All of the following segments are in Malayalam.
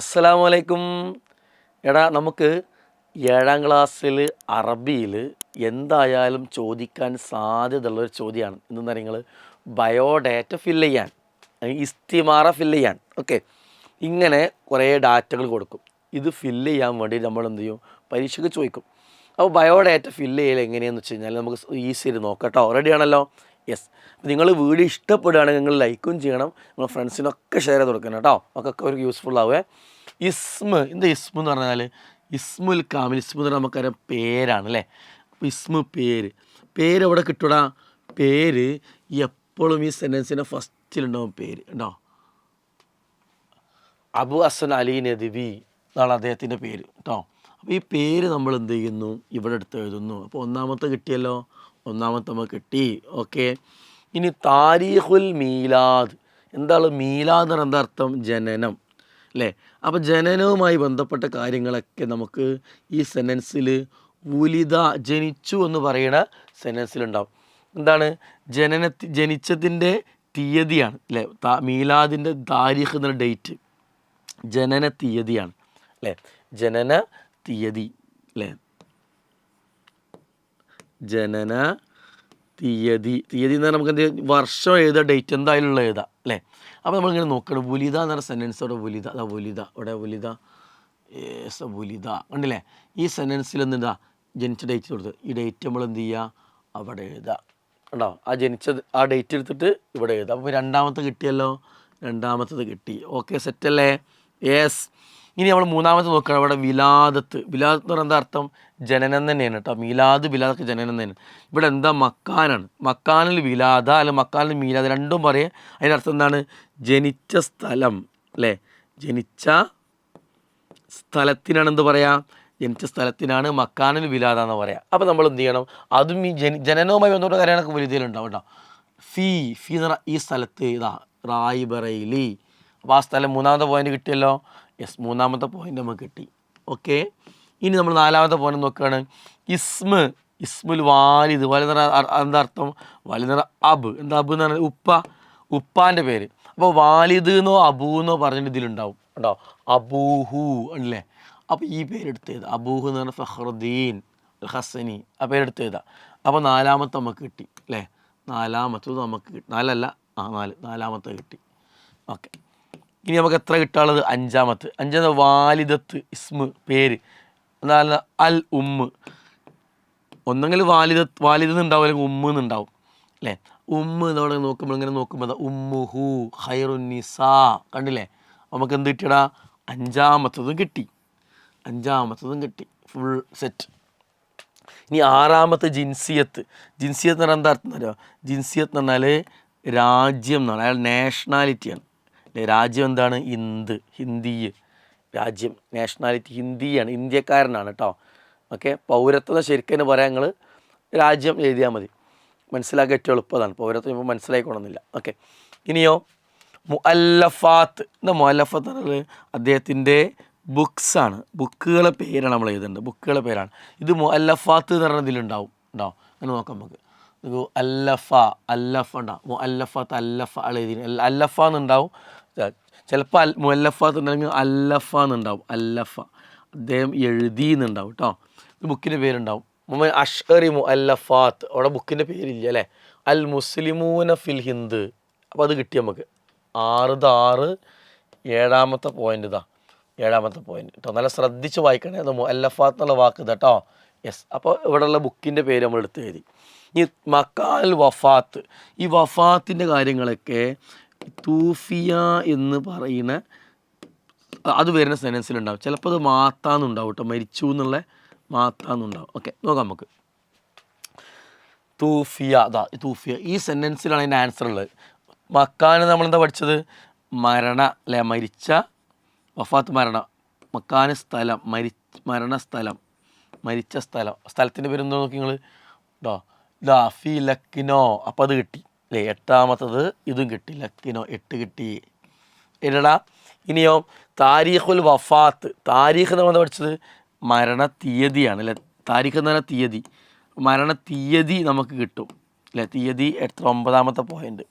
അസ്സലാമു അലൈക്കും. എടാ, നമുക്ക് 7ാം ക്ലാസ്സിൽ അറബിയിൽ എന്തായാലും ചോദിക്കാൻ സാധ്യതയുള്ളൊരു ചോദ്യമാണ്. എന്തെന്ന് നിങ്ങൾ ബയോഡാറ്റ ഫില്ല് ചെയ്യാൻ, ഇസ്തിമാറ ഫില്ല് ചെയ്യാൻ. ഓക്കെ, ഇങ്ങനെ കുറേ ഡാറ്റകൾ കൊടുക്കും. ഇത് ഫില്ല് ചെയ്യാൻ വേണ്ടി നമ്മൾ എന്ത് ചെയ്യും, പരീക്ഷയ്ക്ക് ചോദിക്കും. അപ്പോൾ ബയോഡാറ്റ ഫില്ല് ചെയ്യൽ എങ്ങനെയാണെന്ന് വെച്ച് കഴിഞ്ഞാൽ നമുക്ക് ഈസിയായിട്ട് നോക്കാം കേട്ടോ. റെഡി ആണല്ലോ? യെസ്. നിങ്ങൾ വീഡിയോ ഇഷ്ടപ്പെടുകയാണെങ്കിൽ നിങ്ങൾ ലൈക്കും ചെയ്യണം, നിങ്ങൾ ഫ്രണ്ട്സിനൊക്കെ ഷെയർ ചെയ്ത് കൊടുക്കണം കേട്ടോ. ഒക്കെ ഒരു യൂസ്ഫുൾ ആവേ. എന്താ ഇസ്മ എന്ന് പറഞ്ഞാൽ ഇസ്മുൽ കാമിൽ. ഇസ്മു എന്ന് പറഞ്ഞാൽ നമുക്കറിയാം പേരാണ് അല്ലേ. അപ്പോൾ ഇസ്മു പേര് എവിടെ കിട്ടൂടാ? പേര് എപ്പോഴും ഈ സെൻറ്റൻസിൻ്റെ ഫസ്റ്റിലുണ്ടാവും പേര് ഉണ്ടോ. അബു ഹസൻ അലി നദ്വി എന്നാണ് അദ്ദേഹത്തിൻ്റെ പേര് കേട്ടോ. അപ്പോൾ ഈ പേര് നമ്മൾ എന്ത് ചെയ്യുന്നു, ഇവിടെ എടുത്ത് എഴുതുന്നു. അപ്പോൾ ഒന്നാമത്തെ കിട്ടിയല്ലോ, ഒന്നാമത്തെ നമുക്ക് കിട്ടി. ഓക്കെ, ഇനി താരീഖുൽ മീലാദ്. എന്താണ് മീലാദ് എന്ന് എന്താ അർത്ഥം? ജനനം അല്ലേ. അപ്പോൾ ജനനവുമായി ബന്ധപ്പെട്ട കാര്യങ്ങളൊക്കെ നമുക്ക് ഈ സെൻറ്റൻസിൽ വുലിദ ജനിച്ചു എന്ന് പറയുന്ന സെൻറ്റൻസിലുണ്ടാവും. എന്താണ് ജനിച്ചതിൻ്റെ തീയതിയാണ് അല്ലേ. മീലാദിൻ്റെ താരീഖ് എന്ന ഡേറ്റ് ജനന തീയതിയാണ് അല്ലേ. ജനന തീയതി അല്ലേ. ജനന തീയതി എന്ന് പറഞ്ഞാൽ നമുക്ക് എന്ത് വർഷം എഴുതാം, ഡേറ്റ് എന്തായാലും എഴുതാം അല്ലേ. അപ്പോൾ നമ്മളിങ്ങനെ നോക്കണം. വുലിദ എന്ന് പറഞ്ഞ സെൻറ്റൻസ് അവിടെ വുലിദ, അതാ വുലിദ ഇവിടെ വുലിദ വുലിദ കണ്ടില്ലേ. ഈ സെൻറ്റൻസിൽ എന്താ ജനിച്ച ഡേറ്റ് കൊടുത്ത് ഈ ഡേറ്റ് നമ്മൾ എന്ത് ചെയ്യുക, അവിടെ എഴുതുക കണ്ടോ. ആ ഡേറ്റ് എടുത്തിട്ട് ഇവിടെ എഴുതാം. അപ്പോൾ രണ്ടാമത്തെ കിട്ടിയല്ലോ, രണ്ടാമത്തത് കിട്ടി. ഓക്കെ, സെറ്റല്ലേ? യെസ്. ഇനി നമ്മൾ മൂന്നാമത്തെ നോക്കുകയാണ്. അവിടെ വിലാദത്ത് എന്ന് പറഞ്ഞാൽ എന്താ അർത്ഥം? ജനനം തന്നെയാണ് കേട്ടോ. മീലാദ് വിലാദൊക്കെ ജനനം തന്നെയാണ്. ഇവിടെ എന്താ മക്കാനാണ്. മക്കാനിൽ വിലാദ അല്ല മക്കാനിൽ മീലാദ് രണ്ടും പറയും. അതിനർത്ഥം എന്താണ്? ജനിച്ച സ്ഥലം അല്ലേ. ജനിച്ച സ്ഥലത്തിനാണ് എന്ത് പറയാ? ജനിച്ച സ്ഥലത്തിനാണ് മക്കാനിൽ വിലാദ എന്ന് പറയാം. അപ്പോൾ നമ്മൾ എന്ത് ചെയ്യണം, അതും ഈ ജനനവുമായി ബന്ധപ്പെട്ട കാര്യങ്ങളൊക്കെ വലുതിലുണ്ടാവും കേട്ടോ. ഫീ എന്ന് പറഞ്ഞാൽ ഈ സ്ഥലത്ത് ഇതാ റായിബറയിലി. അപ്പോൾ ആ സ്ഥലം മൂന്നാമത്തെ പോയിന്റ് കിട്ടിയല്ലോ. യെസ്, മൂന്നാമത്തെ പോയിന്റ് നമുക്ക് കിട്ടി. ഓക്കെ, ഇനി നമ്മൾ നാലാമത്തെ പോയിന്റ് നോക്കുകയാണ്. ഇസ്മുൽ വാലിദ്. വാലിദ് എന്ന് പറഞ്ഞാൽ എന്താ അർത്ഥം? വാലിദ് എന്ന് പറഞ്ഞാൽ അബ്. എന്താ അബ് എന്ന് പറഞ്ഞാൽ ഉപ്പാൻ്റെ പേര്. അപ്പോൾ വാലിദ് എന്നോ അബൂന്നോ പറഞ്ഞിട്ട് ഇതിലുണ്ടാവും കേട്ടോ. അബൂഹു അല്ലേ. അപ്പോൾ ഈ പേരെടുത്ത് എഴുതാം. അബൂഹു എന്ന് പറഞ്ഞാൽ ഫഖറുദ്ദീൻ അൽ ഹസനി. ആ പേരെടുത്ത് എഴുതാം. അപ്പോൾ നാലാമത്തെ നമുക്ക് കിട്ടി അല്ലേ. നാലാമത്തത് നമുക്ക് കിട്ടി. നാലാമത്തെ കിട്ടി. ഓക്കെ, ഇനി നമുക്ക് എത്ര കിട്ടാനുള്ളത്? അഞ്ചാമത്തെ വാലിദത്ത് ഇസ്മ് പേര്. എന്നാൽ അൽ ഉമ്മ്. ഒന്നെങ്കിൽ വാലിദ് ഉണ്ടാവും, അല്ലെങ്കിൽ ഉമ്മ എന്നുണ്ടാവും അല്ലേ. ഉമ്മ എന്നവിടെ നോക്കുമ്പോൾ ഇങ്ങനെ നോക്കുമ്പോൾ ഉമ്മുഹു ഖൈറുന്നിസാ കണ്ടില്ലേ. നമുക്ക് എന്ത് കിട്ടിയടാ? അഞ്ചാമത്തതും കിട്ടി. Full set. ഇനി ആറാമത്തെ ജിൻസിയത്ത് എന്ന് പറഞ്ഞാൽ എന്താ അർത്ഥം അറിയോ? ജിൻസിയത്ത് എന്ന് പറഞ്ഞാൽ രാജ്യം എന്നാണ്. അയാൾ നാഷണാലിറ്റിയാണ്. രാജ്യം എന്താണ്? ഹിന്ദി രാജ്യം. നാഷണാലിറ്റി ഹിന്ദിയാണ്, ഇന്ത്യക്കാരനാണ് കേട്ടോ. ഓക്കെ, പൗരത്വം ശരിക്കും പറയാൻ നിങ്ങൾ രാജ്യം എഴുതിയാൽ മതി, മനസ്സിലാക്കാൻ ഏറ്റവും എളുപ്പമാണ്. പൗരത്വം ഇപ്പോൾ മനസ്സിലായിക്കൊള്ളുന്നില്ല. ഓക്കെ, ഇനിയോ മുഅല്ലഫാത്ത്. എന്താ മുഅല്ലഫാത്ത് എന്ന് പറഞ്ഞാൽ അദ്ദേഹത്തിൻ്റെ ബുക്സാണ്. ബുക്കുകളെ പേരാണ് നമ്മൾ എഴുതേണ്ടത്. ബുക്കുകളെ പേരാണ് ഇത്. മുഅല്ലഫാത്ത് എന്ന് പറഞ്ഞാൽ ഇതിലുണ്ടാവും കേട്ടോ. അങ്ങനെ നോക്കാം നമുക്ക്. അല്ലഫ ഉണ്ടാവും. മുഅല്ലഫാത്ത് അല്ലഫ എഴുതി അല്ലഫ എന്നുണ്ടാവും. ചിലപ്പോൾ മുഅല്ലഫാത്ത് ഉണ്ടെങ്കിൽ അല്ലഫ എന്നുണ്ടാവും. അല്ലഫ അദ്ദേഹം എഴുതി എന്നുണ്ടാവും കേട്ടോ. ബുക്കിൻ്റെ പേരുണ്ടാവും. മുഹമ്മദ് അഷ്അറി മുഅല്ലഫാത്ത്. അവിടെ ബുക്കിൻ്റെ പേരില്ല അല്ലേ. അൽ മുസ്ലിമൂന ഫിൽ ഹിന്ദ്. അപ്പോൾ അത് കിട്ടി നമുക്ക്. 6 ഏഴാമത്തെ പോയിന്റ് കേട്ടോ. നല്ല ശ്രദ്ധിച്ച് വായിക്കണേ. അത് മുഅല്ലഫാത്ത് എന്നുള്ള വാക്ക് കേട്ടോ. യെസ്. അപ്പോൾ ഇവിടെയുള്ള ബുക്കിൻ്റെ പേര് നമ്മൾ എടുത്ത് എഴുതി. ഈ മക്കാൽ വഫാത്ത്, ഈ വഫാത്തിൻ്റെ കാര്യങ്ങളൊക്കെ തൂഫിയ എന്ന് പറയുന്ന അത് വരുന്ന സെൻറ്റൻസിലുണ്ടാവും. ചിലപ്പോൾ അത് മാത്താന്നുണ്ടാവും കേട്ടോ. മരിച്ചു എന്നുള്ള മാത്താന്നുണ്ടാവും. ഓക്കെ, നോക്കാം നമുക്ക്. തൂഫിയ ഈ സെൻറ്റൻസിലാണ് അതിൻ്റെ ആൻസർ ഉള്ളത്. മക്കാന് നമ്മളെന്താ പഠിച്ചത്? മരണ അല്ലെ, മരിച്ച. വഫാത്ത് മരണ. മക്കാന് സ്ഥലം, മരണസ്ഥലം, മരിച്ച സ്ഥലത്തിൻ്റെ പേരെന്തോ നോക്കി നിങ്ങൾ കേട്ടോ. ഫി ലക്കിനോ. അപ്പോൾ അത് കിട്ടി അല്ലേ. എട്ടാമത്തത് ഇതും കിട്ടി. ലക്കിനോ 8 കിട്ടി. എടാ, ഇനിയോ താരീഖുൽ വഫാത്ത്. താരീഖ് നമ്മൾ പഠിച്ചത് മരണ തീയതിയാണ് അല്ലേ. താരീഖ് എന്ന് പറഞ്ഞാൽ തീയതി. മരണ തീയതി നമുക്ക് കിട്ടും അല്ലേ. തീയതി എത്ര? 9ാമത്തെ പോയിന്റ്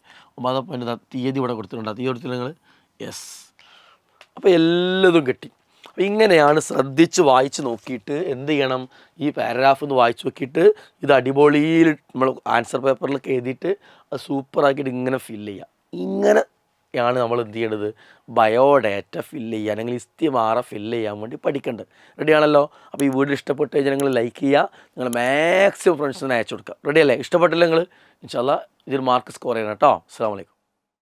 തീയതി ഇവിടെ കൊടുത്തിട്ടുണ്ട്. തീയതി കൊടുത്തില്ല നിങ്ങൾ? യെസ്. അപ്പോൾ എല്ലതും കിട്ടി. അപ്പോൾ ഇങ്ങനെയാണ് ശ്രദ്ധിച്ച് വായിച്ച് നോക്കിയിട്ട് എന്ത് ചെയ്യണം, ഈ പാരഗ്രാഫ് ഒന്ന് വായിച്ച് നോക്കിയിട്ട് ഇത് അടിപൊളിയിൽ നമ്മൾ ആൻസർ പേപ്പറിലൊക്കെ എഴുതിയിട്ട് അത് സൂപ്പറാക്കിയിട്ട് ഇങ്ങനെ ഫില്ല് ചെയ്യുക. ഇങ്ങനെയാണ് നമ്മൾ എന്ത് ചെയ്യേണ്ടത്, ബയോഡാറ്റ ഫില്ല് ചെയ്യുക അല്ലെങ്കിൽ ഇസ്തിമാറ ഫില്ല് ചെയ്യാൻ വേണ്ടി പഠിക്കേണ്ടത്. റെഡിയാണല്ലോ? അപ്പോൾ ഈ വീഡിയോ ഇഷ്ടപ്പെട്ട് കഴിഞ്ഞാൽ നിങ്ങൾ ലൈക്ക് ചെയ്യുക, നിങ്ങൾ മാക്സിമം ഫ്രണ്ട്സിന് അയച്ചു കൊടുക്കുക. റെഡിയല്ലേ? ഇഷ്ടപ്പെട്ടില്ല നിങ്ങൾ ഇൻഷാ അല്ലാഹ് ഇതിൽ മാർക്ക് സ്കോർ ചെയ്യണം കേട്ടോ. അസ്സലാമു അലൈക്കും.